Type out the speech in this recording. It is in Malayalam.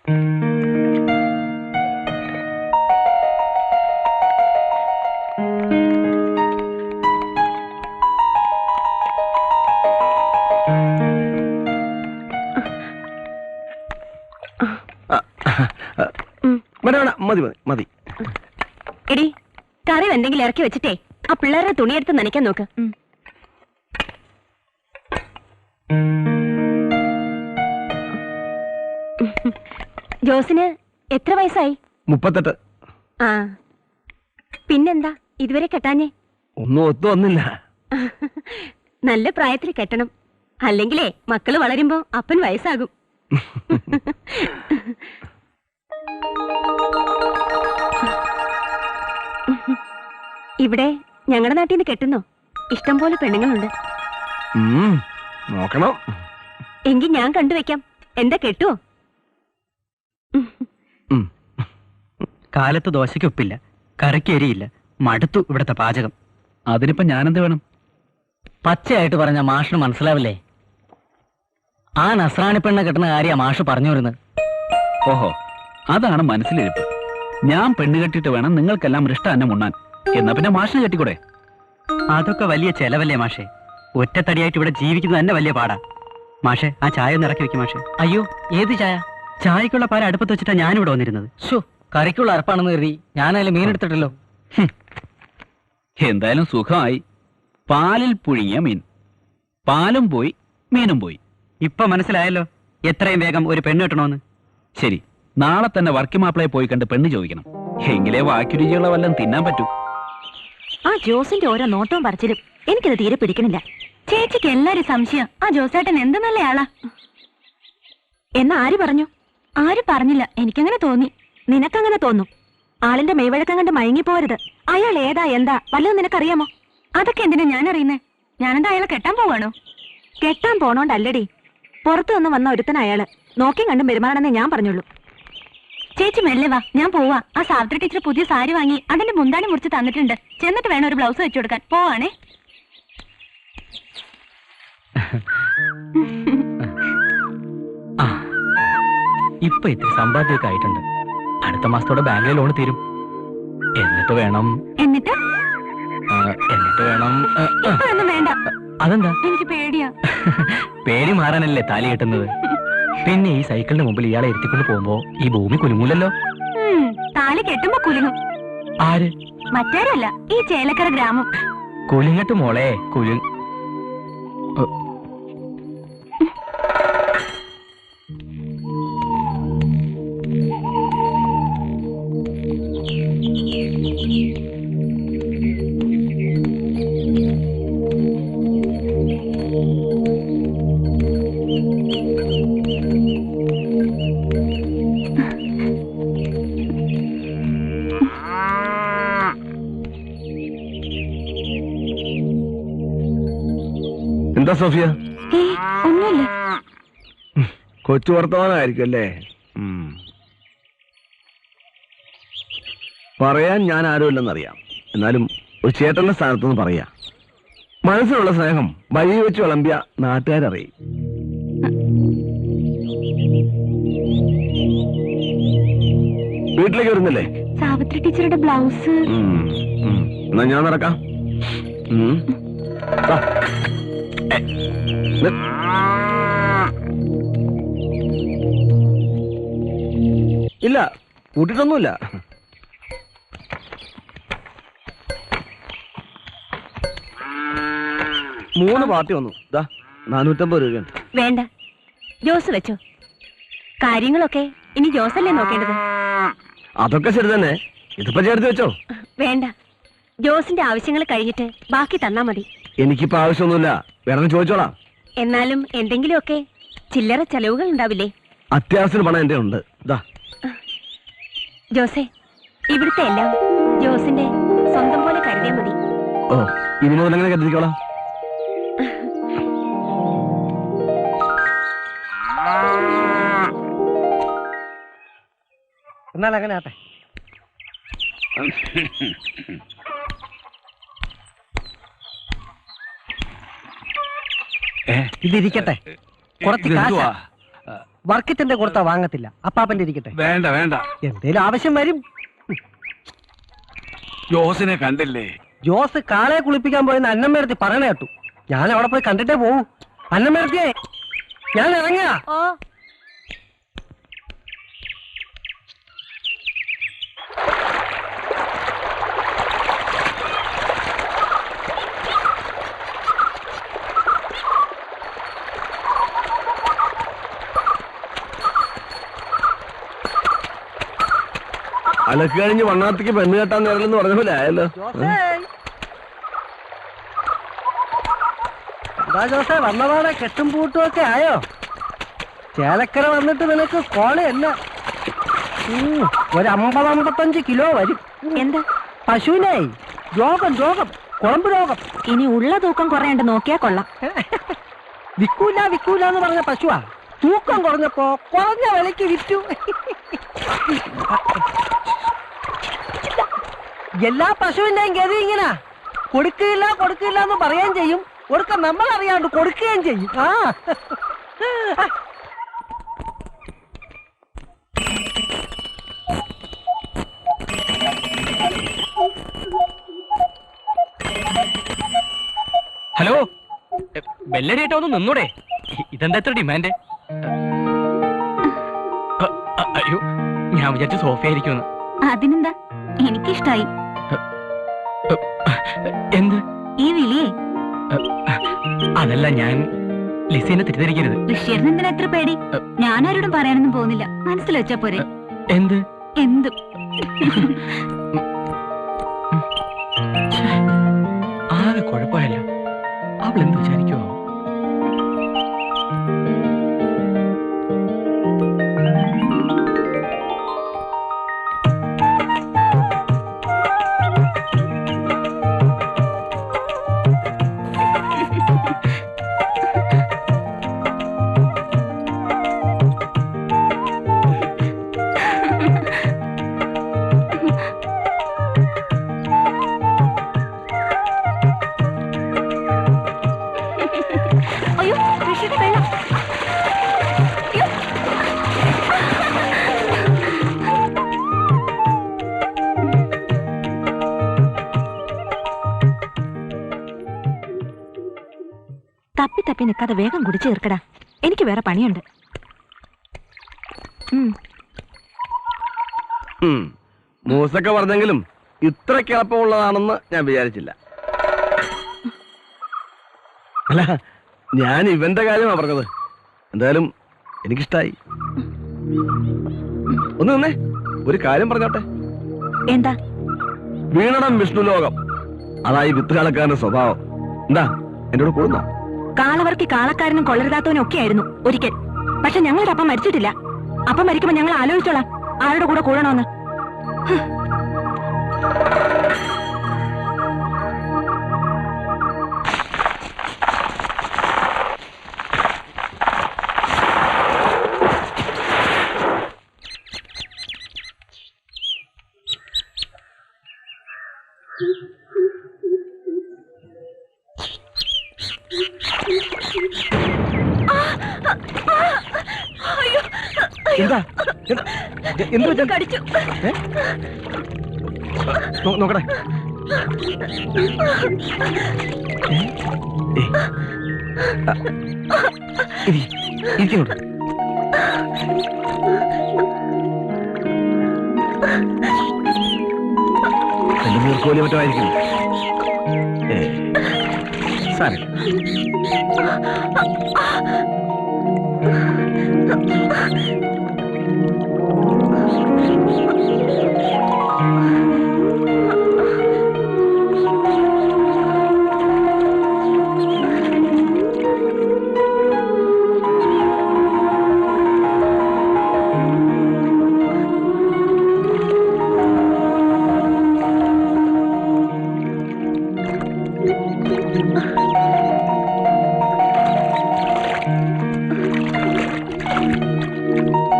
മതി മതി മതി. എടി കറി എന്തെങ്കിലും ഇറക്കി വെച്ചിട്ടേ ആ പിള്ളേരുടെ തുണിയെടുത്ത് നനയ്ക്കാൻ നോക്ക്. ജോസിന് എത്ര വയസ്സായി? 38. ആ പിന്നെന്താ ഇതുവരെ കെട്ടാഞ്ഞേ? ഒന്നും ഒത്തു വന്നില്ല. നല്ല പ്രായത്തിൽ കെട്ടണം, അല്ലെങ്കിലേ മക്കള് വളരുമ്പോ അപ്പൻ വയസ്സാകും. ഇവിടെ ഞങ്ങളുടെ നാട്ടിൽ നിന്ന് കെട്ടുന്നോ? ഇഷ്ടം പോലെ പെണ്ണുങ്ങളുണ്ട്. നോക്കണം. എങ്കിൽ ഞാൻ കണ്ടുവെക്കാം. എന്താ കെട്ടുവോ? കാലത്ത് ദോശയ്ക്ക് ഉപ്പില്ല, കറിക്ക് എരിയില്ല, മടുത്തു ഇവിടുത്തെ പാചകം. അതിനിപ്പോ ഞാനെന്ത് വേണം? പച്ചയായിട്ട് പറഞ്ഞ മാഷിന് മനസ്സിലാവില്ലേ? ആ നസ്രാണി പെണ്ണ കെട്ടുന്ന കാര്യ മാഷ് പറഞ്ഞു വരുന്നത്. ഓഹോ, അതാണ് മനസ്സിലിരിപ്പ്. ഞാൻ പെണ്ണ് കെട്ടിട്ട് വേണം നിങ്ങൾക്കെല്ലാം മൃഷ്ടാന്നം ഉണ്ണാൻ. എന്നാ പിന്നെ മാഷിന് കെട്ടിക്കൂടെ? അതൊക്കെ വലിയ ചെലവല്ലേ മാഷെ? ഒറ്റത്തടിയായിട്ട് ഇവിടെ ജീവിക്കുന്നത് തന്നെ വലിയ പാടാ. മാഷെ, ആ ചായ ഒന്ന് ഇറക്കി വെക്കും മാഷെ. അയ്യോ, ഏത് ചായ? ചായക്കുള്ള പാല അടുപ്പത്ത് വെച്ചിട്ടാ ഞാനിവിടെ വന്നിരുന്നത്. ഷോ, കറിക്കുള്ള അറപ്പാണെന്ന് കരുതി ഞാനതിൽ മീനെടുത്തിട്ടല്ലോ. എന്തായാലും സുഖമായി. പാലിൽ പുഴുങ്ങിയ മീൻ. പാലും പോയി, മീനും പോയി. ഇപ്പൊ മനസ്സിലായല്ലോ എത്രയും വേഗം ഒരു പെണ്ണ് കിട്ടണോന്ന്. ശരി, നാളെ തന്നെ വർക്കി മാപ്പിളയെ പോയി കണ്ട് പെണ്ണ് ചോദിക്കണം. എങ്കിലേ വാക്കു രുചിയുള്ള വല്ലതും തിന്നാൻ പറ്റൂ. ആ ജോസിന്റെ ഓരോ നോട്ടവും പറിച്ചിലും എനിക്കത് തീരെ പിടിക്കണില്ല. ചേച്ചിക്ക് എല്ലാരും സംശയം ആ ജോസേട്ടൻ എന്ത് നല്ല ആളാ. എന്നാ ആര് പറഞ്ഞു? ആരും പറഞ്ഞില്ല, എനിക്കങ്ങനെ തോന്നി. നിനക്കങ്ങനെ തോന്നും. ആളിന്റെ മെയ്വഴക്കം കണ്ട് മയങ്ങിപ്പോരുത്. അയാൾ ഏതാ എന്താ വല്ലതും നിനക്കറിയാമോ? അതൊക്കെ എന്തിനാ ഞാൻ അറിയുന്നേ? ഞാനെന്താ അയാളെ കെട്ടാൻ പോവാണോ? കെട്ടാൻ പോണോണ്ടല്ലടി, പുറത്തു നിന്ന് വന്ന ഒരുത്തന അയാള്. നോക്കിയും കണ്ടും പെരുമാറണമെന്നേ ഞാൻ പറഞ്ഞുള്ളൂ. ചേച്ചി മെല്ലെ വാ, ഞാൻ പോവാ. ആ സാവിത്രി ടീച്ചർ പുതിയ സാരി വാങ്ങി അതിന്റെ മുന്താണി മുറിച്ച് തന്നിട്ടുണ്ട്. ചെന്നിട്ട് വേണം ഒരു ബ്ലൗസ് വെച്ചു കൊടുക്കാൻ. പോവാണേ. ഇപ്പൊ ഇത്തിരി സമ്പാദ്യമൊക്കെ ആയിട്ടുണ്ട്. അടുത്ത മാസത്തോടെ ബാങ്കിലെ ലോൺ തീരും. എന്നിട്ട് വേണം വേണ്ട. അതെന്താ? എനിക്ക് പേടിയാ. പേടി മാറാനല്ലേ താലി കെട്ടുന്നത്. പിന്നെ ഈ സൈക്കിളിന് മുമ്പിൽ ഇയാളെ ഇരുത്തിക്കൊണ്ട് പോകുമ്പോ ഈ ഭൂമി കുലുങ്ങൂലല്ലോ. താലി കെട്ടുമ്പോ കുലുങ്ങും. ആര്? മറ്റാരല്ല, ഈ ചേലക്കര ഗ്രാമം. കുലുങ്ങട്ട് മോളെ, കുലുങ്. എന്താ സോഫിയ? ഒന്നുമില്ല. കൊച്ചു വർത്തമാനമായിരിക്കും അല്ലേ? പറയാൻ ഞാൻ ആരുമില്ലെന്നറിയാം. എന്നാലും ഒരു ചേട്ടന്റെ സ്ഥാനത്തുനിന്ന് പറയാ. മനസ്സിലുള്ള സ്നേഹം വഴി വെച്ച് വിളമ്പിയ നാട്ടുകാരറിയും. വീട്ടിലേക്ക് വരുന്നില്ലേ? സാവിത്രി ടീച്ചറുടെ ബ്ലൗസ്. എന്നാ ഞാൻ നടക്കാം. ഇല്ല, കൂട്ടിട്ടൊന്നുമില്ല. മൂന്ന് പാർട്ടി വന്നു. 450 രൂപയാണ്. വേണ്ട, ജോസ് വെച്ചോ. കാര്യങ്ങളൊക്കെ ഇനി ജോസല്ലേ നോക്കേണ്ടത്. അതൊക്കെ ശരി തന്നെ. ഇതിപ്പോ ചേർത്ത് വെച്ചോ. വേണ്ട, ജോസിന്റെ ആവശ്യങ്ങൾ കഴിഞ്ഞിട്ട് ബാക്കി തന്നാ മതി. എനിക്കിപ്പോ ആവശ്യമൊന്നുമില്ല, വേറെ ചോദിച്ചോളാം. എന്നാലും എന്തെങ്കിലുമൊക്കെ ചില്ലറ ചെലവുകൾ ഉണ്ടാവില്ലേ? അത്യാവശ്യത്തിന് പണം എന്റെ ഉണ്ട്. ജോസേ, ഇവിടുത്തെ എല്ലാം ജോസിന്റെ സ്വന്തം പോലെ കരുതിയാ മതി. ഓ, ഇനി മുതൽ അങ്ങനെ കരുതിക്കോളാം. എന്നാൽ അങ്ങനെ ആട്ടെ. ഇതിരിക്കട്ടെ. കുറച്ച് വർക്കിച്ചന്റെ കൊടുത്താ വാങ്ങത്തില്ല. അപ്പാപ്പന്റെ ഇരിക്കട്ടെ. വേണ്ട വേണ്ട, എന്തേലും ആവശ്യം വരും. ജോസിനെ കണ്ടില്ലേ? ജോസ് കാളയെ കുളിപ്പിക്കാൻ പോയെന്ന് അന്നമ്മേടത്തി പറയണ കേട്ടു. ഞാൻ അവിടെ പോയി കണ്ടിട്ടേ പോവൂ. അന്നമ്മേടത്തിയേ, ഞാൻ ഇറങ്ങാ. അലക്ക് കഴിഞ്ഞ് വണ്ണാത്തിക്ക് പെണ്ണ് കെട്ടാൻ നേരലെന്ന് പറഞ്ഞ പോലെ ആയല്ലോ. എന്താ ജോസേ വന്നപാടെ കെട്ടും പൂട്ടും ഒക്കെ ആയോ? ചേലക്കര വന്നിട്ട് നിനക്ക് കോളയല്ല. ഒരു 50-55 കിലോ വരും. എന്താ? പശുവിനെ രോഗം കുളമ്പ് രോഗം. ഇനി ഉള്ള തൂക്കം കുറയണ്ട്, നോക്കിയാ കൊള്ളാം. വിക്കൂല എന്ന് പറഞ്ഞ പശുവാ. തൂക്കം കുറഞ്ഞപ്പോ കുറഞ്ഞ വിലക്ക് വിറ്റു. എല്ലാ പശുവിന്റെയും ഗതി ഇങ്ങനെ. കൊടുക്കില്ല എന്ന് പറയുകയും ചെയ്യും, കൊടുക്ക നമ്മൾ അറിയാണ്ട് കൊടുക്കുകയും ചെയ്യും. ഹലോ, ബെല്ലടിയായിട്ട് ഒന്ന് നിന്നൂടെ? ഇതെന്താ എത്ര ഡിമാൻഡ്? അയ്യോ, ഞാൻ വിചാരിച്ചു സോഫയായിരിക്കുമെന്ന്. അതിനെന്താ, എനിക്കിഷ്ടായി. എന്ത് ഈ വിളിയേ? അതല്ല, ഞാൻ ലിസീനെ തെറ്റിദ്ധരിക്കരുത്. ഋഷിയേട്ടന് എന്തിനാ എത്ര പേടി? ഞാനാരോടും പറയാനൊന്നും പോകുന്നില്ല, മനസ്സിൽ വെച്ചാ പോരെ. എന്ത്? എന്തും. ആകെ കുഴപ്പമായല്ലോ. അവൾ എന്ത് വിചാരിക്കുമോ? അയ്യോ, ഋഷിയുടെ വെള്ളം. അയ്യോ. തപ്പി നിൽക്കാതെ വേഗം കുടിച്ചു തീർക്കടാ, എനിക്ക് വേറെ പണിയുണ്ട്. മൂസൊക്കെ പറഞ്ഞെങ്കിലും ഇത്ര കിളപ്പമുള്ളതാണെന്ന് ഞാൻ വിചാരിച്ചില്ല. അല്ല, ഞാൻ ഇവന്റെ കാര്യമാണ് പറഞ്ഞത്. എന്തായാലും എനിക്കിഷ്ടായി. ഒന്ന് നിന്നേ, ഒരു കാര്യം പറഞ്ഞോട്ടെ. എന്താ? വീണടം വിഷ്ണു ലോകം, അതായി വിത്ത് കളക്കാരന്റെ സ്വഭാവം. എന്താ എന്നോട് കൂടുന്നോ? കാളവർക്കി കാളക്കാരനും കൊള്ളരുതാത്തവനും ഒക്കെ ആയിരുന്നു ഒരിക്കൽ. പക്ഷെ ഞങ്ങളുടെ അപ്പം മരിച്ചിട്ടില്ല. അപ്പം മരിക്കുമ്പോ ഞങ്ങൾ ആലോചിച്ചോളാം ആരുടെ കൂടെ കൂടണമെന്ന്. എന്താ എന്ത് കടിച്ചു. നോക്കട്ടെ. ഇരിക്കോട്ട്. എന്റെ നീർക്കോലി മറ്റമായിരിക്കും. സാരമില്ല.